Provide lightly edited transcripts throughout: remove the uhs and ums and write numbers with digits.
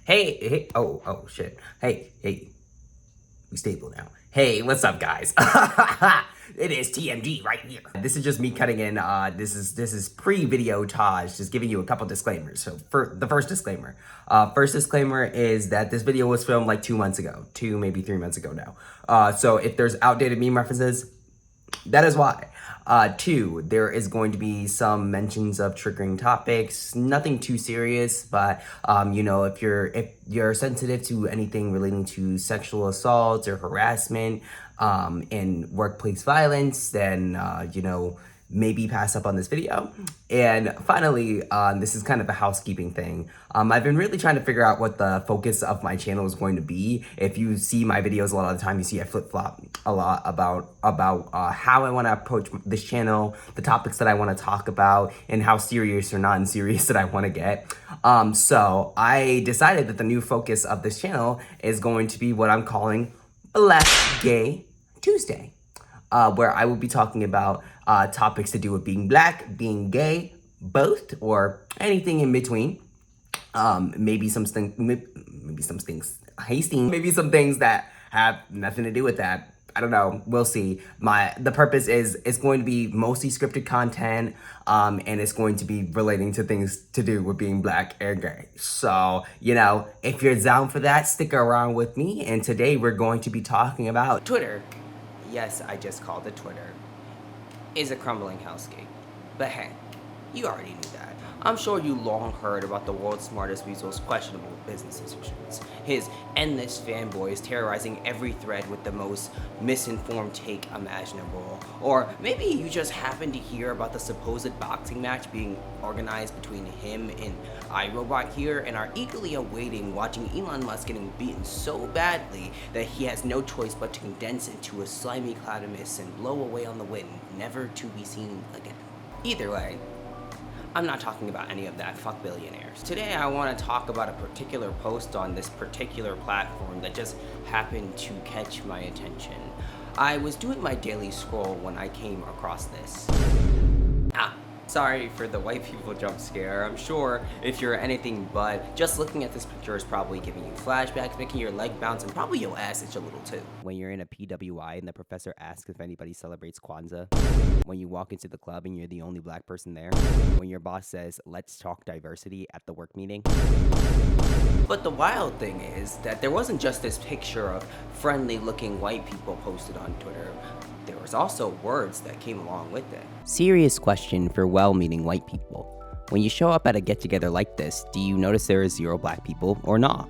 Hey, oh, shit. Hey, we stable now. Hey, what's up, guys? It is TMD right here. This is just me cutting in. This is pre-video Taj, just giving you a couple disclaimers. So, for the first disclaimer, is that this video was filmed like 2 months ago, maybe 3 months ago now. So if there's outdated meme references, that is why. Two, there is going to be some mentions of triggering topics, nothing too serious, but if you're sensitive to anything relating to sexual assault or harassment, and workplace violence, then maybe pass up on this video. And finally, this is kind of a housekeeping thing. I've been really trying to figure out what the focus of my channel is going to be. If you see my videos a lot of the time, you see I flip-flop a lot about how I want to approach this channel, the topics that I want to talk about, and how serious or non-serious that I want to get. So I decided that the new focus of this channel is going to be what I'm calling Black Gay Tuesday, where I will be talking about topics to do with being black, being gay, both, or anything in between. Maybe some things that have nothing to do with that. I don't know. We'll see. The purpose is it's going to be mostly scripted content, and it's going to be relating to things to do with being black and gay. So, if you're down for that, stick around with me. And today we're going to be talking about Twitter. Yes, I just called it Twitter. Is a crumbling hellscape. But hey, you already knew that. I'm sure you long heard about the world's smartest weasel's questionable business decisions. His endless fanboys terrorizing every thread with the most misinformed take imaginable. Or maybe you just happened to hear about the supposed boxing match being organized between him and iRobot here and are eagerly awaiting watching Elon Musk getting beaten so badly that he has no choice but to condense into a slimy cloud of mist and blow away on the wind, never to be seen again. Either way, I'm not talking about any of that, fuck billionaires. Today I want to talk about a particular post on this particular platform that just happened to catch my attention. I was doing my daily scroll when I came across this. Sorry for the white people jump scare. I'm sure if you're anything but, just looking at this picture is probably giving you flashbacks, making your leg bounce, and probably your ass itch a little too. When you're in a PWI and the professor asks if anybody celebrates Kwanzaa. When you walk into the club and you're the only black person there. When your boss says, let's talk diversity at the work meeting. But the wild thing is that there wasn't just this picture of friendly looking white people posted on Twitter. There was also words that came along with it. Serious question for well-meaning white people. When you show up at a get-together like this, do you notice there are 0 black people or not?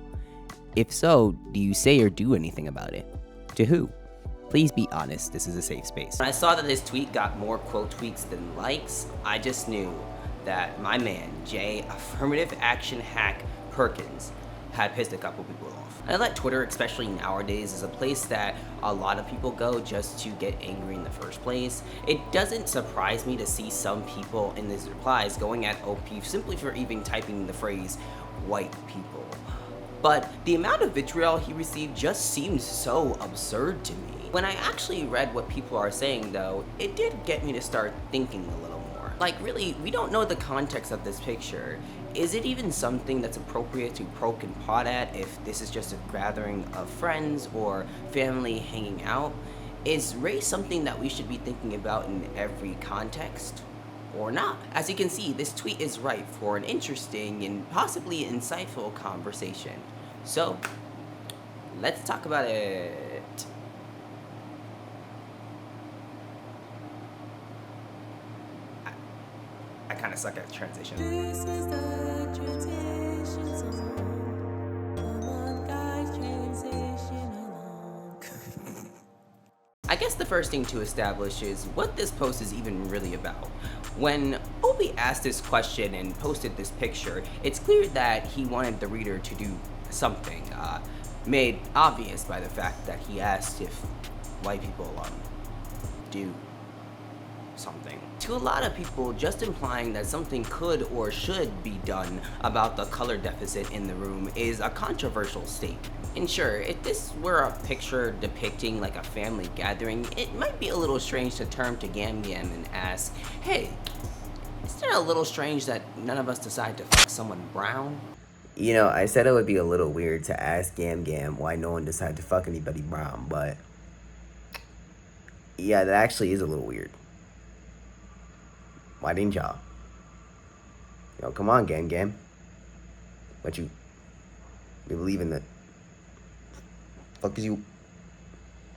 If so, do you say or do anything about it? To who? Please be honest, this is a safe space. When I saw that this tweet got more quote tweets than likes, I just knew that my man, J. Affirmative Action Hack Perkins, had pissed a couple people off. I know that Twitter, especially nowadays, is a place that a lot of people go just to get angry in the first place. It doesn't surprise me to see some people in these replies going at OP simply for even typing the phrase white people. But the amount of vitriol he received just seems so absurd to me. When I actually read what people are saying though, it did get me to start thinking a little more. Like really, we don't know the context of this picture. Is it even something that's appropriate to poke and pot at if this is just a gathering of friends or family hanging out? Is race something that we should be thinking about in every context? Or not? As you can see, this tweet is ripe for an interesting and possibly insightful conversation. So, let's talk about it. I kind of suck at transition. This is the transition zone. Come on, guys, transition along. I guess the first thing to establish is what this post is even really about. When Obi asked this question and posted this picture, it's clear that he wanted the reader to do something, made obvious by the fact that he asked if white people do something. To a lot of people, just implying that something could or should be done about the color deficit in the room is a controversial statement. And sure, if this were a picture depicting like a family gathering, it might be a little strange to turn to Gam Gam and ask, hey, isn't it a little strange that none of us decide to fuck someone brown? You know, I said it would be a little weird to ask Gam Gam why no one decided to fuck anybody brown, but yeah, that actually is a little weird. Why didn't y'all? Yo, come on, Gam Gam. But you believe in the fuck is you?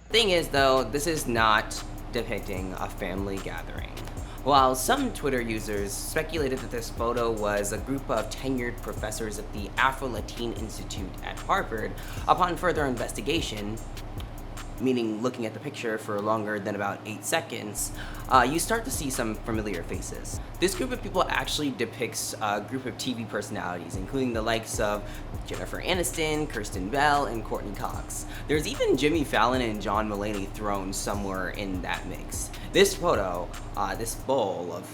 Thing is, though, this is not depicting a family gathering. While some Twitter users speculated that this photo was a group of tenured professors at the Afro-Latin Institute at Harvard, upon further investigation, meaning looking at the picture for longer than about 8 seconds, you start to see some familiar faces. This group of people actually depicts a group of TV personalities, including the likes of Jennifer Aniston, Kirsten Bell, and Courtney Cox. There's even Jimmy Fallon and John Mulaney thrown somewhere in that mix. This photo, this bowl of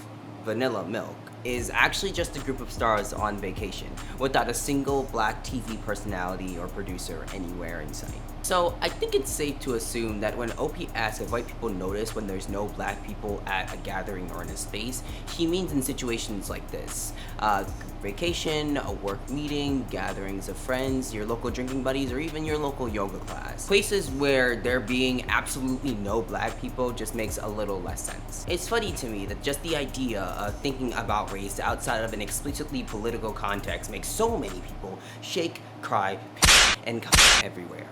vanilla milk, is actually just a group of stars on vacation, without a single black TV personality or producer anywhere in sight. So I think it's safe to assume that when OP asks if white people notice when there's no black people at a gathering or in a space, he means in situations like this. Vacation, a work meeting, gatherings of friends, your local drinking buddies, or even your local yoga class. Places where there being absolutely no black people just makes a little less sense. It's funny to me that just the idea of thinking about race outside of an explicitly political context makes so many people shake, cry, and come everywhere.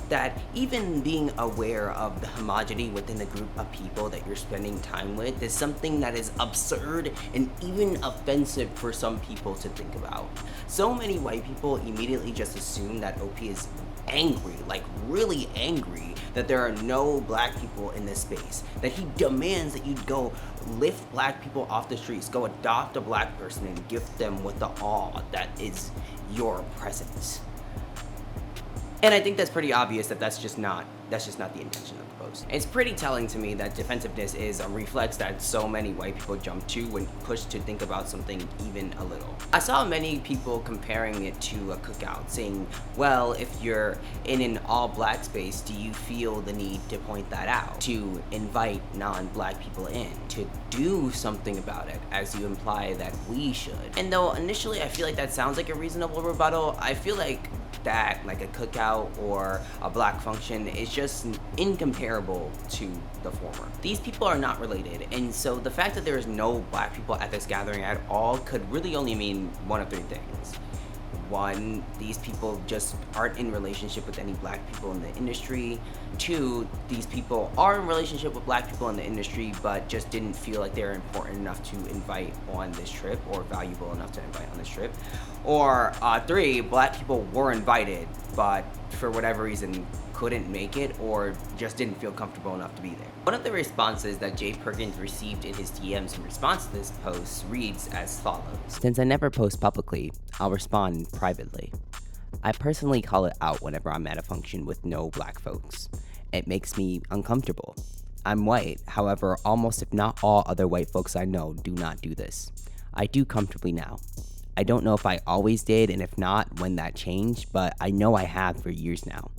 That even being aware of the homogeneity within the group of people that you're spending time with is something that is absurd and even offensive for some people to think about. So many white people immediately just assume that OP is angry, like really angry, that there are no black people in this space. That he demands that you go lift black people off the streets, go adopt a black person and gift them with the awe that is your presence. And I think that's pretty obvious that that's just not the intention of the post. It's pretty telling to me that defensiveness is a reflex that so many white people jump to when pushed to think about something even a little. I saw many people comparing it to a cookout, saying, well, if you're in an all-black space, do you feel the need to point that out? To invite non-black people in? To do something about it, as you imply that we should? And though initially I feel like that sounds like a reasonable rebuttal, I feel like that, like a cookout or a black function, is just incomparable to the former. These people are not related, and so the fact that there is no black people at this gathering at all could really only mean one of three things. One, these people just aren't in relationship with any black people in the industry. Two, these people are in relationship with black people in the industry, but just didn't feel like they're important enough to invite on this trip, or valuable enough to invite on this trip. Or three, black people were invited, but for whatever reason couldn't make it, or just didn't feel comfortable enough to be there. One of the responses that Jay Perkins received in his DMs in response to this post reads as follows. Since I never post publicly, I'll respond privately. I personally call it out whenever I'm at a function with no black folks. It makes me uncomfortable. I'm white, however, almost if not all other white folks I know do not do this. I do comfortably now. I don't know if I always did, and if not, when that changed, but I know I have for years now.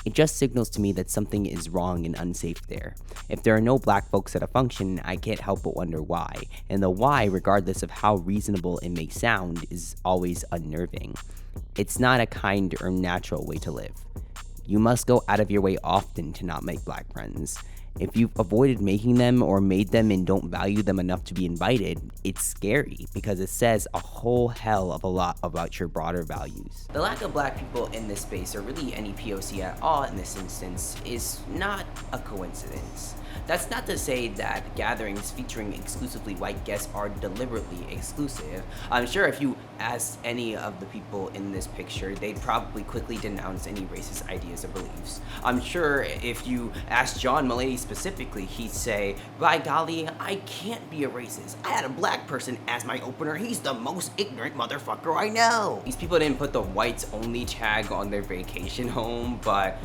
It just signals to me that something is wrong and unsafe there. If there are no black folks at a function, I can't help but wonder why, and the why, regardless of how reasonable it may sound, is always unnerving. It's not a kind or natural way to live. You must go out of your way often to not make black friends. If you've avoided making them or made them and don't value them enough to be invited, it's scary because it says a whole hell of a lot about your broader values. The lack of black people in this space, or really any POC at all in this instance, is not a coincidence. That's not to say that gatherings featuring exclusively white guests are deliberately exclusive. I'm sure if you asked any of the people in this picture, they'd probably quickly denounce any racist ideas or beliefs. I'm sure if you asked John Mulaney specifically, he'd say, by golly, I can't be a racist. I had a black person as my opener. He's the most ignorant motherfucker I know. These people didn't put the whites only tag on their vacation home, but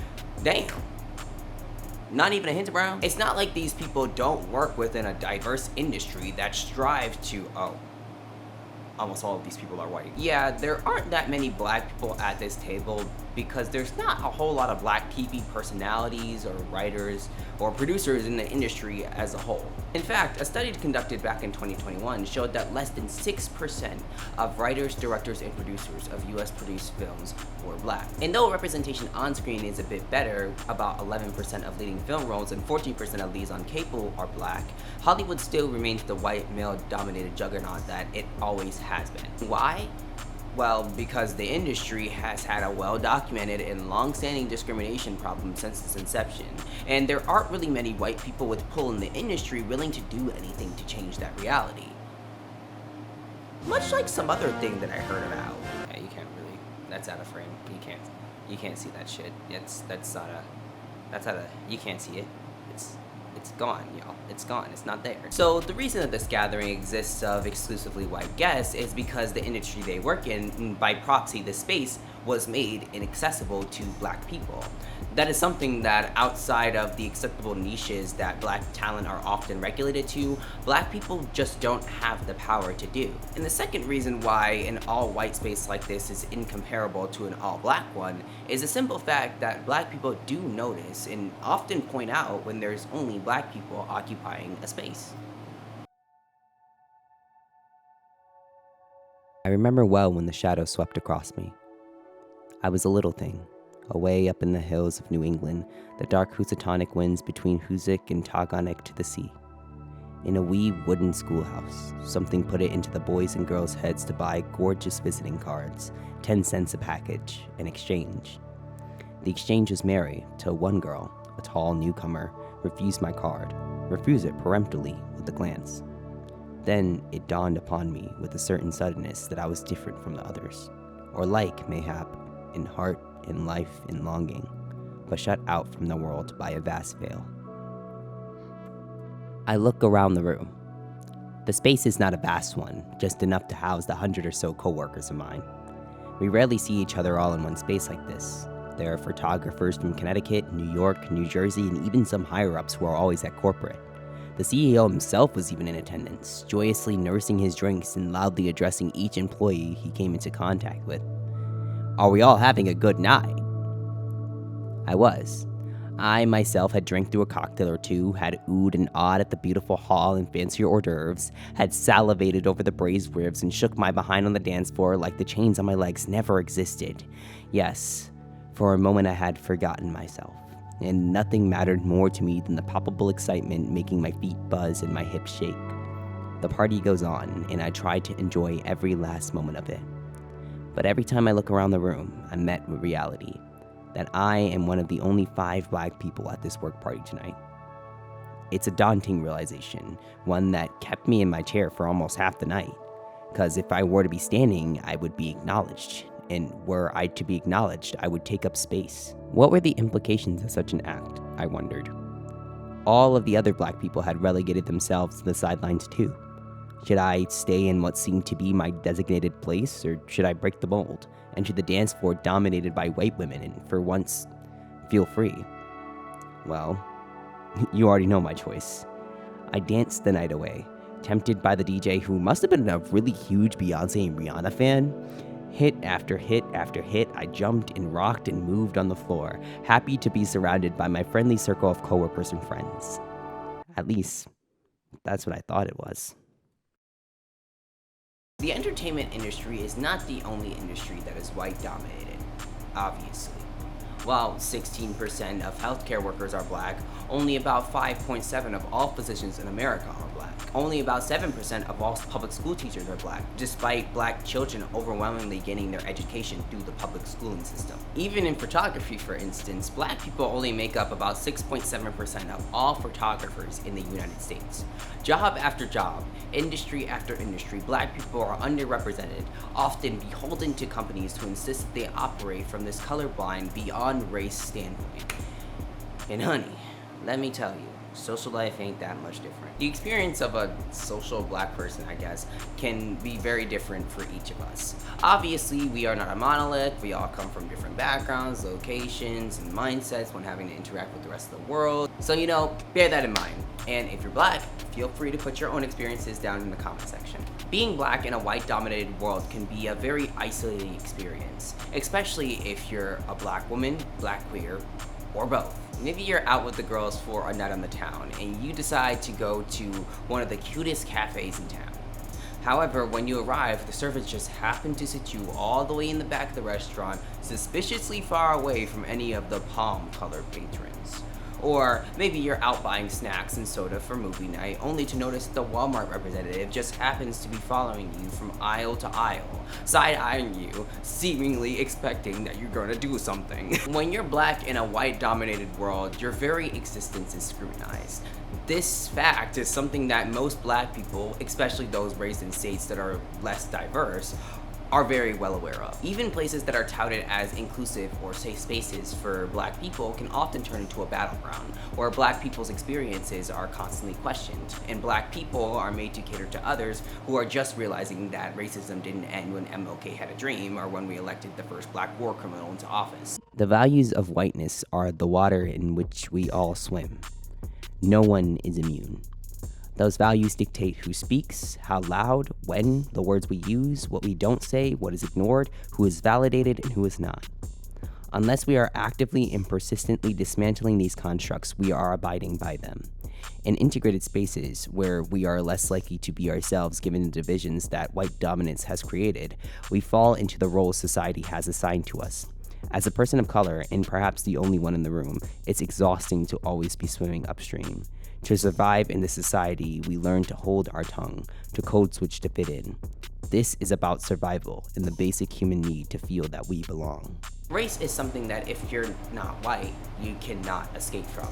damn. Not even a hint of brown. It's not like these people don't work within a diverse industry that strives to, almost all of these people are white. Yeah, there aren't that many black people at this table because there's not a whole lot of black TV personalities or writers or producers in the industry as a whole. In fact, a study conducted back in 2021 showed that less than 6% of writers, directors, and producers of US produced films were black. And though representation on screen is a bit better, about 11% of leading film roles and 14% of leads on cable are black, Hollywood still remains the white male-dominated juggernaut that it always has been. Why? Well, because the industry has had a well-documented and long-standing discrimination problem since its inception, and there aren't really many white people with pull in the industry willing to do anything to change that reality. Much like some other thing that I heard about. Yeah, you can't really, that's out of frame. You can't see that shit. You can't see it. It's gone, y'all. It's gone. It's not there. So the reason that this gathering exists of exclusively white guests is because the industry they work in, and by proxy the space, was made inaccessible to black people. That is something that outside of the acceptable niches that black talent are often regulated to, black people just don't have the power to do. And the second reason why an all-white space like this is incomparable to an all-black one is the simple fact that black people do notice and often point out when there's only black people occupying a space. I remember well when the shadow swept across me. I was a little thing, away up in the hills of New England, the dark Housatonic winds between Hoosick and Togonek to the sea. In a wee wooden schoolhouse, something put it into the boys' and girls' heads to buy gorgeous visiting cards, 10 cents a package, in exchange. The exchange was merry, till one girl, a tall newcomer, refused my card, refused it peremptorily with a glance. Then it dawned upon me with a certain suddenness that I was different from the others, or like, mayhap, in heart, in life, in longing, but shut out from the world by a vast veil. I look around the room. The space is not a vast one, just enough to house the 100 or so co-workers of mine. We rarely see each other all in one space like this. There are photographers from Connecticut, New York, New Jersey, and even some higher-ups who are always at corporate. The CEO himself was even in attendance, joyously nursing his drinks and loudly addressing each employee he came into contact with. Are we all having a good night? I was. I myself had drank through a cocktail or two, had oohed and awed at the beautiful hall and fancier hors d'oeuvres, had salivated over the braised ribs and shook my behind on the dance floor like the chains on my legs never existed. Yes, for a moment I had forgotten myself, and nothing mattered more to me than the palpable excitement making my feet buzz and my hips shake. The party goes on, and I try to enjoy every last moment of it. But every time I look around the room, I'm met with reality, that I am one of the only 5 black people at this work party tonight. It's a daunting realization, one that kept me in my chair for almost half the night, because if I were to be standing, I would be acknowledged, and were I to be acknowledged, I would take up space. What were the implications of such an act, I wondered. All of the other black people had relegated themselves to the sidelines too. Should I stay in what seemed to be my designated place, or should I break the mold, enter the dance floor dominated by white women and, for once, feel free? Well, you already know my choice. I danced the night away, tempted by the DJ who must have been a really huge Beyonce and Rihanna fan. Hit after hit after hit, I jumped and rocked and moved on the floor, happy to be surrounded by my friendly circle of coworkers and friends. At least, that's what I thought it was. The entertainment industry is not the only industry that is white-dominated, obviously. While 16% of healthcare workers are black, only about 5.7% of all physicians in America are black. Only about 7% of all public school teachers are black, despite black children overwhelmingly getting their education through the public schooling system. Even in photography, for instance, black people only make up about 6.7% of all photographers in the United States. Job after job, industry after industry, black people are underrepresented, often beholden to companies who insist that they operate from this colorblind, beyond race standpoint. And honey, let me tell you, social life ain't that much different. The experience of a social black person, I guess, can be very different for each of us. Obviously, we are not a monolith. We all come from different backgrounds, locations, and mindsets when having to interact with the rest of the world. So, bear that in mind. And if you're black, feel free to put your own experiences down in the comment section. Being black in a white-dominated world can be a very isolating experience, especially if you're a black woman, black queer, Or both. Maybe you're out with the girls for a night on the town and you decide to go to one of the cutest cafes in town. However, when you arrive, the servers just happen to sit you all the way in the back of the restaurant, suspiciously far away from any of the palm-colored patrons. Or maybe you're out buying snacks and soda for movie night, only to notice the Walmart representative just happens to be following you from aisle to aisle, side-eyeing you, seemingly expecting that you're gonna do something. When you're black in a white-dominated world, your very existence is scrutinized. This fact is something that most black people, especially those raised in states that are less diverse, are very well aware of. Even places that are touted as inclusive or safe spaces for black people can often turn into a battleground, where black people's experiences are constantly questioned, and black people are made to cater to others who are just realizing that racism didn't end when MLK had a dream or when we elected the first black war criminal into office. The values of whiteness are the water in which we all swim. No one is immune. Those values dictate who speaks, how loud, when, the words we use, what we don't say, what is ignored, who is validated, and who is not. Unless we are actively and persistently dismantling these constructs, we are abiding by them. In integrated spaces where we are less likely to be ourselves given the divisions that white dominance has created, we fall into the roles society has assigned to us. As a person of color, and perhaps the only one in the room, it's exhausting to always be swimming upstream. To survive in this society, we learn to hold our tongue, to code switch to fit in. This is about survival and the basic human need to feel that we belong. Race is something that if you're not white, you cannot escape from.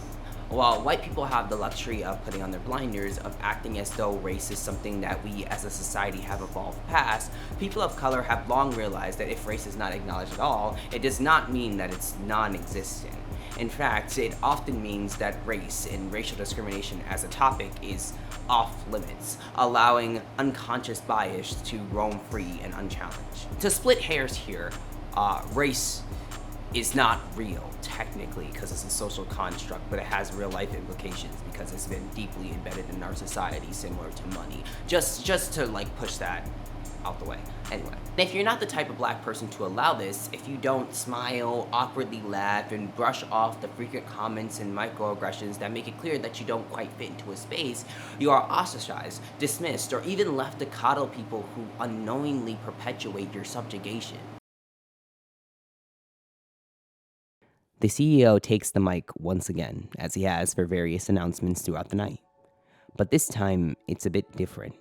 While white people have the luxury of putting on their blinders, of acting as though race is something that we as a society have evolved past, people of color have long realized that if race is not acknowledged at all, it does not mean that it's non-existent. In fact, it often means that race and racial discrimination as a topic is off limits, allowing unconscious bias to roam free and unchallenged. To split hairs here, race is not real, technically, because it's a social construct, but it has real life implications because it's been deeply embedded in our society, similar to money. Just to like push that out the way. Anyway, if you're not the type of black person to allow this, if you don't smile, awkwardly laugh, and brush off the frequent comments and microaggressions that make it clear that you don't quite fit into a space, you are ostracized, dismissed, or even left to coddle people who unknowingly perpetuate your subjugation. The CEO takes the mic once again, as he has for various announcements throughout the night. But this time, it's a bit different.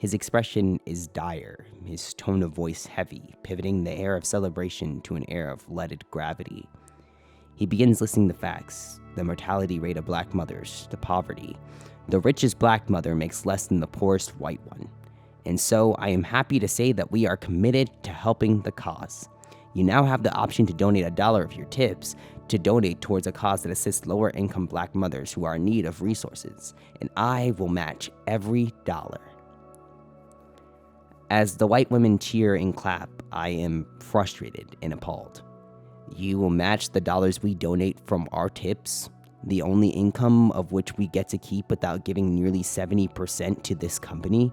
His expression is dire, his tone of voice heavy, pivoting the air of celebration to an air of leaded gravity. He begins listing the facts, the mortality rate of black mothers, the poverty. The richest black mother makes less than the poorest white one. And so I am happy to say that we are committed to helping the cause. You now have the option to donate $1 of your tips to donate towards a cause that assists lower income black mothers who are in need of resources, and I will match every dollar. As the white women cheer and clap, I am frustrated and appalled. You will match the dollars we donate from our tips, the only income of which we get to keep without giving nearly 70% to this company.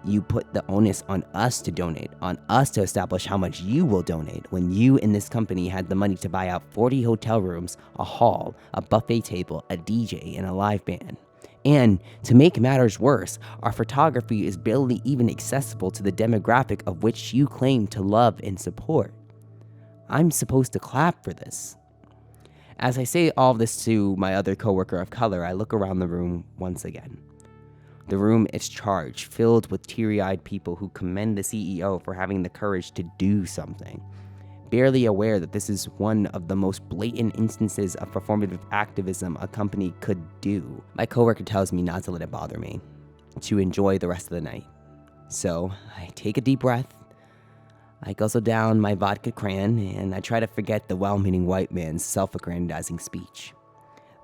You put the onus on us to donate, on us to establish how much you will donate when you and this company had the money to buy out 40 hotel rooms, a hall, a buffet table, a DJ, and a live band. And to make matters worse, our photography is barely even accessible to the demographic of which you claim to love and support. I'm supposed to clap for this. As I say all this to my other coworker of color, I look around the room once again. The room is charged, filled with teary-eyed people who commend the CEO for having the courage to do something, barely aware that this is one of the most blatant instances of performative activism a company could do. My coworker tells me not to let it bother me, to enjoy the rest of the night. So I take a deep breath, I guzzle down my vodka cran, and I try to forget the well-meaning white man's self-aggrandizing speech.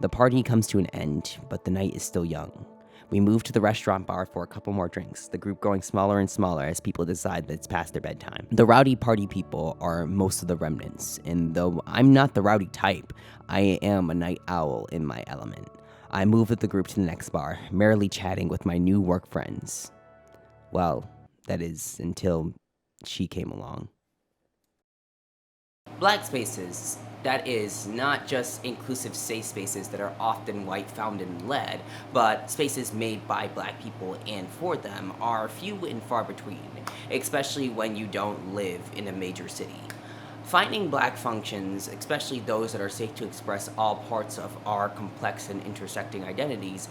The party comes to an end, but the night is still young. We move to the restaurant bar for a couple more drinks, the group growing smaller and smaller as people decide that it's past their bedtime. The rowdy party people are most of the remnants, and though I'm not the rowdy type, I am a night owl in my element. I move with the group to the next bar, merrily chatting with my new work friends. Well, that is, until she came along. Black spaces, that is, not just inclusive safe spaces that are often white, found, and led, but spaces made by black people and for them, are few and far between, especially when you don't live in a major city. Finding black functions, especially those that are safe to express all parts of our complex and intersecting identities,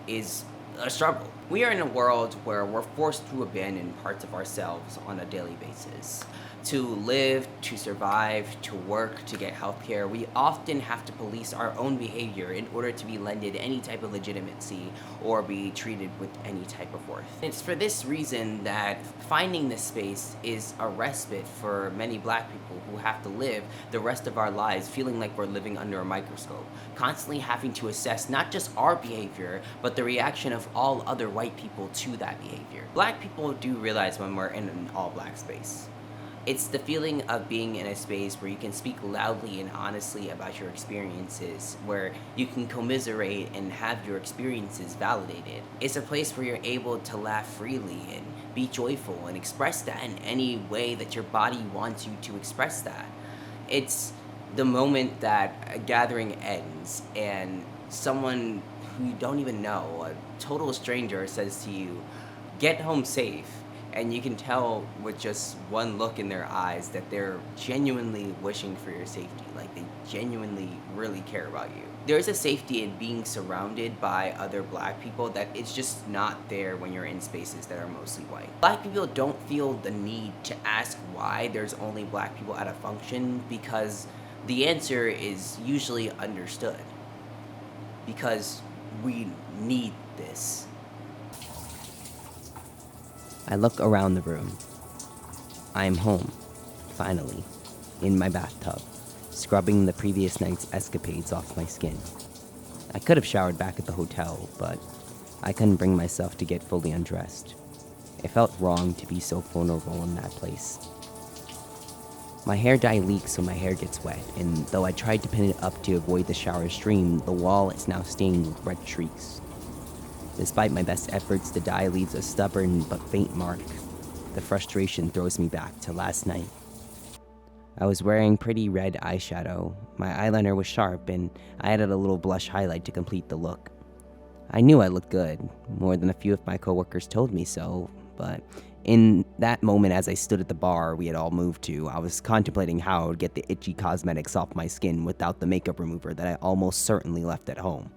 is a struggle. We are in a world where we're forced to abandon parts of ourselves on a daily basis. To live, to survive, to work, to get healthcare, we often have to police our own behavior in order to be lended any type of legitimacy or be treated with any type of worth. It's for this reason that finding this space is a respite for many black people who have to live the rest of our lives feeling like we're living under a microscope, constantly having to assess not just our behavior, but the reaction of all other white people to that behavior. Black people do realize when we're in an all-black space. It's the feeling of being in a space where you can speak loudly and honestly about your experiences, where you can commiserate and have your experiences validated. It's a place where you're able to laugh freely and be joyful and express that in any way that your body wants you to express that. It's the moment that a gathering ends and someone who you don't even know, a total stranger, says to you, "Get home safe." And you can tell with just one look in their eyes that they're genuinely wishing for your safety. Like they genuinely really care about you. There's a safety in being surrounded by other black people that it's just not there when you're in spaces that are mostly white. Black people don't feel the need to ask why there's only black people at a function because the answer is usually understood. Because we need this. I look around the room. I am home, finally, in my bathtub, scrubbing the previous night's escapades off my skin. I could have showered back at the hotel, but I couldn't bring myself to get fully undressed. It felt wrong to be so vulnerable in that place. My hair dye leaks so my hair gets wet, and though I tried to pin it up to avoid the shower stream, the wall is now stained with red streaks. Despite my best efforts, the dye leaves a stubborn but faint mark. The frustration throws me back to last night. I was wearing pretty red eyeshadow, my eyeliner was sharp, and I added a little blush highlight to complete the look. I knew I looked good, more than a few of my coworkers told me so, but in that moment as I stood at the bar we had all moved to, I was contemplating how I would get the itchy cosmetics off my skin without the makeup remover that I almost certainly left at home.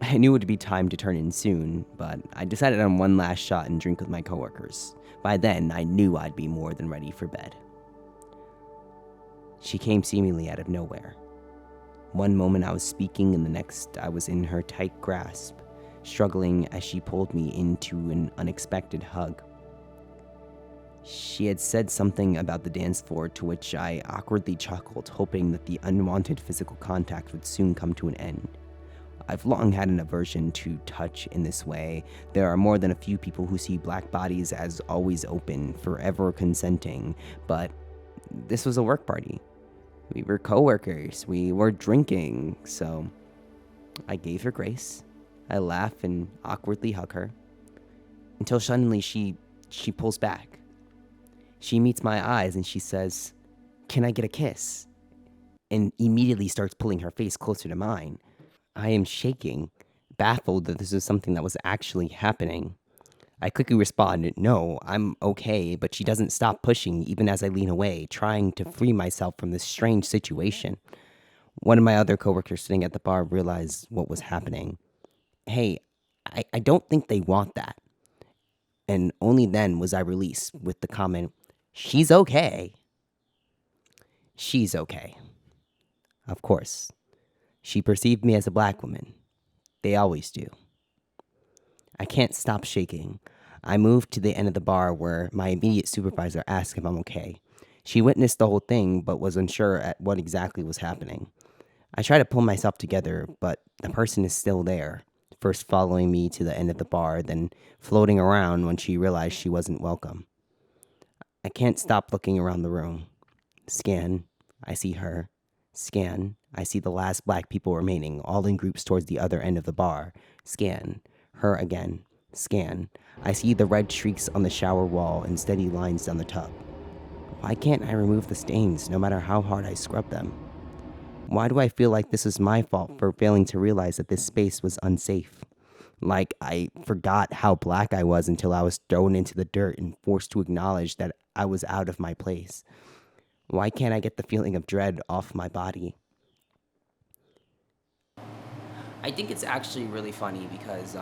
I knew it would be time to turn in soon, but I decided on one last shot and drink with my coworkers. By then, I knew I'd be more than ready for bed. She came seemingly out of nowhere. One moment I was speaking and the next I was in her tight grasp, struggling as she pulled me into an unexpected hug. She had said something about the dance floor to which I awkwardly chuckled, hoping that the unwanted physical contact would soon come to an end. I've long had an aversion to touch in this way. There are more than a few people who see black bodies as always open, forever consenting, but this was a work party. We were coworkers, we were drinking, so I gave her grace. I laugh and awkwardly hug her, until suddenly she pulls back. She meets my eyes and she says, "Can I get a kiss?" And immediately starts pulling her face closer to mine. I am shaking, baffled that this is something that was actually happening. I quickly respond, "No, I'm okay," but she doesn't stop pushing even as I lean away, trying to free myself from this strange situation. One of my other coworkers sitting at the bar realized what was happening. "Hey, I don't think they want that." And only then was I released with the comment, "She's okay." She's okay. Of course. She perceived me as a black woman. They always do. I can't stop shaking. I moved to the end of the bar where my immediate supervisor asked if I'm okay. She witnessed the whole thing but was unsure at what exactly was happening. I try to pull myself together, but the person is still there, first following me to the end of the bar, then floating around when she realized she wasn't welcome. I can't stop looking around the room. Scan, I see her. Scan, I see the last black people remaining, all in groups towards the other end of the bar. Scan, her again. Scan, I see the red streaks on the shower wall and steady lines down the tub. Why can't I remove the stains no matter how hard I scrub them? Why do I feel like this is my fault for failing to realize that this space was unsafe? Like I forgot how black I was until I was thrown into the dirt and forced to acknowledge that I was out of my place. Why can't I get the feeling of dread off my body? I think it's actually really funny because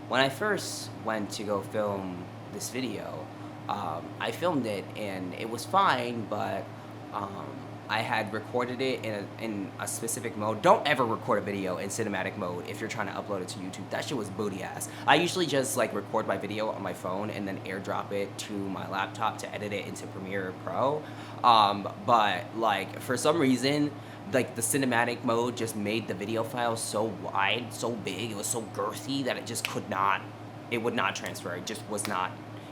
when I first went to go film this video, I filmed it and it was fine, but um, I had recorded it in a specific mode. Don't ever record a video in cinematic mode if you're trying to upload it to YouTube. That shit was booty ass. I usually just like record my video on my phone and then airdrop it to my laptop to edit it into Premiere Pro. But like for some reason, like the cinematic mode just made the video file so wide, so big, it was so girthy that it would not transfer.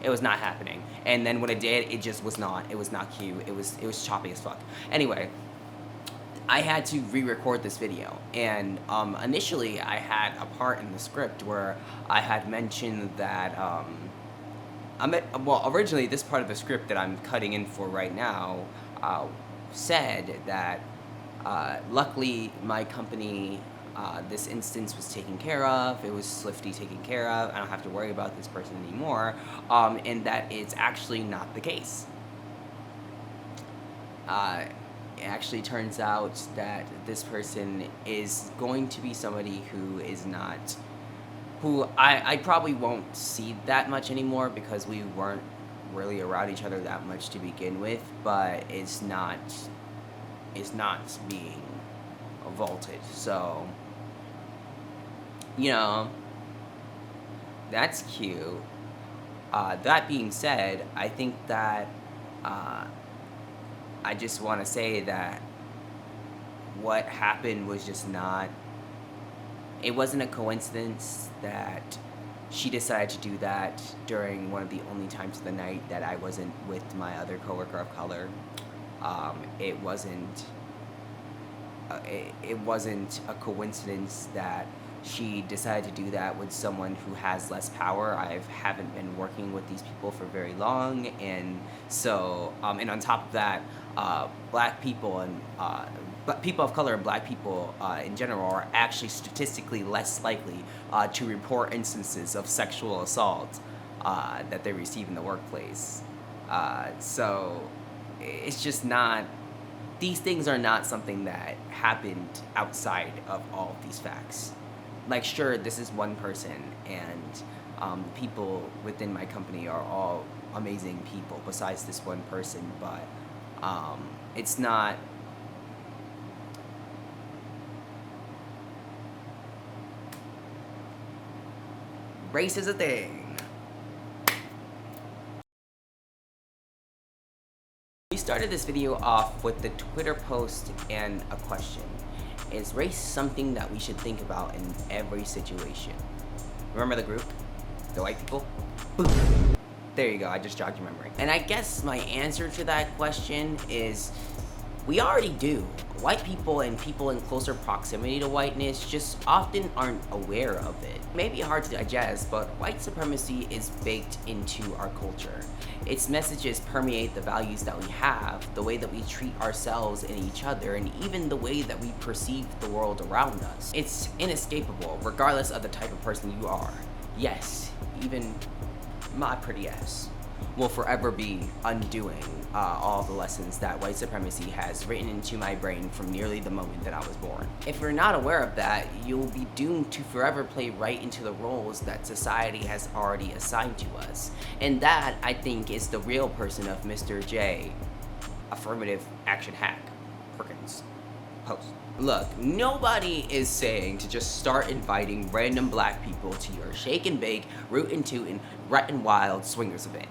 It was not happening. And then when it did, it was not cute. It was choppy as fuck. Anyway, I had to re-record this video, and initially I had a part in the script where I had mentioned that originally this part of the script that I'm cutting in for right now said that luckily my company, this instance was taken care of. It was swiftly taken care of. I don't have to worry about this person anymore, and that it's actually not the case. It actually turns out that this person is going to be somebody who is not, who I probably won't see that much anymore because we weren't really around each other that much to begin with, but it's not being vaulted. So, you know, that's cute. That being said, I think that I just want to say that what happened was just not, it wasn't a coincidence that she decided to do that during one of the only times of the night that I wasn't with my other coworker of color. It wasn't a coincidence that she decided to do that with someone who has less power. I haven't been working with these people for very long, and so and on top of that, black people and people of color and black people in general are actually statistically less likely to report instances of sexual assault that they receive in the workplace. So it's just not, these things are not something that happened outside of all of these facts. Like, sure, this is one person, and people within my company are all amazing people besides this one person, but it's not, race is a thing. We started this video off with the Twitter post and a question. Is race something that we should think about in every situation? Remember the group? The white people? Boom. There you go, I just jogged your memory. And I guess my answer to that question is, we already do. White people and people in closer proximity to whiteness just often aren't aware of it. It may be hard to digest, but white supremacy is baked into our culture. Its messages permeate the values that we have, the way that we treat ourselves and each other, and even the way that we perceive the world around us. It's inescapable, regardless of the type of person you are. Yes, even my pretty ass will forever be undoing all the lessons that white supremacy has written into my brain from nearly the moment that I was born. If you're not aware of that, you'll be doomed to forever play right into the roles that society has already assigned to us. And that, I think, is the real person of Mr. J, affirmative action hack, Perkins post. Look, nobody is saying to just start inviting random black people to your shake and bake, root and toot, and Wet and Wild swingers event.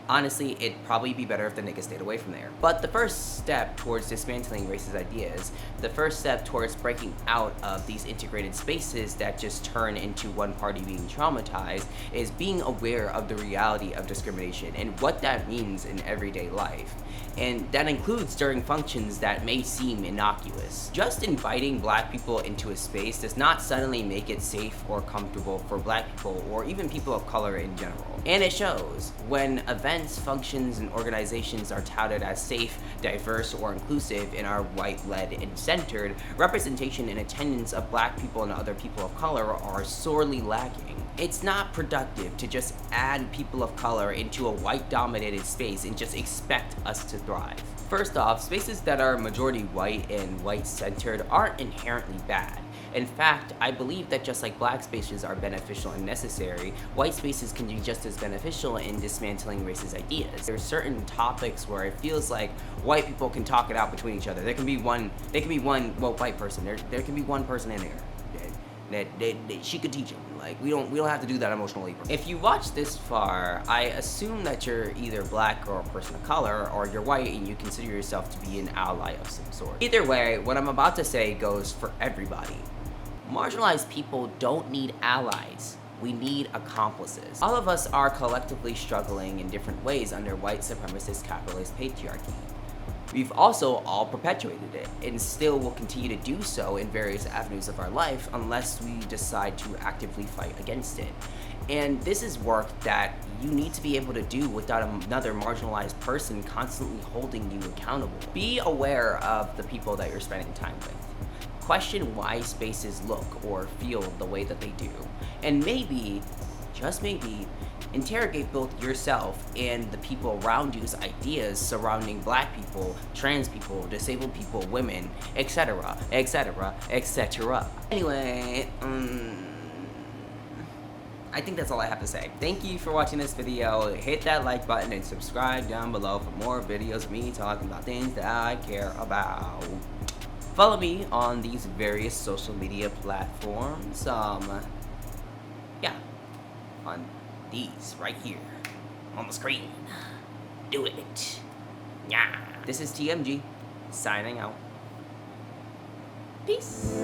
Honestly, it'd probably be better if the niggas stayed away from there. But the first step towards dismantling racist ideas, the first step towards breaking out of these integrated spaces that just turn into one party being traumatized, is being aware of the reality of discrimination and what that means in everyday life. And that includes during functions that may seem innocuous. Just inviting black people into a space does not suddenly make it safe or comfortable for black people or even people of color in general. And it shows. When events, functions, and organizations are touted as safe, diverse, or inclusive and are white-led and centered, representation and attendance of black people and other people of color are sorely lacking. It's not productive to just add people of color into a white-dominated space and just expect us to thrive. First off, spaces that are majority white and white-centered aren't inherently bad. In fact, I believe that just like black spaces are beneficial and necessary, white spaces can be just as beneficial in dismantling racist ideas. There are certain topics where it feels like white people can talk it out between each other. There can be one white person. There can be one person in there that she could teach him. Like, we don't have to do that emotionally. If you watch this far, I assume that you're either black or a person of color, or you're white and you consider yourself to be an ally of some sort. Either way, what I'm about to say goes for everybody. Marginalized people don't need allies. We need accomplices. All of us are collectively struggling in different ways under white supremacist capitalist patriarchy. We've also all perpetuated it, and still will continue to do so in various avenues of our life unless we decide to actively fight against it. And this is work that you need to be able to do without another marginalized person constantly holding you accountable. Be aware of the people that you're spending time with. Question why spaces look or feel the way that they do. And maybe, just maybe, interrogate both yourself and the people around you's ideas surrounding black people, trans people, disabled people, women, etc., etc., etc. Anyway, I think that's all I have to say. Thank you for watching this video. Hit that like button and subscribe down below for more videos of me talking about things that I care about. Follow me on these various social media platforms. Yeah, on these right here on the screen. Do it. Yeah. This is TMG signing out. Peace.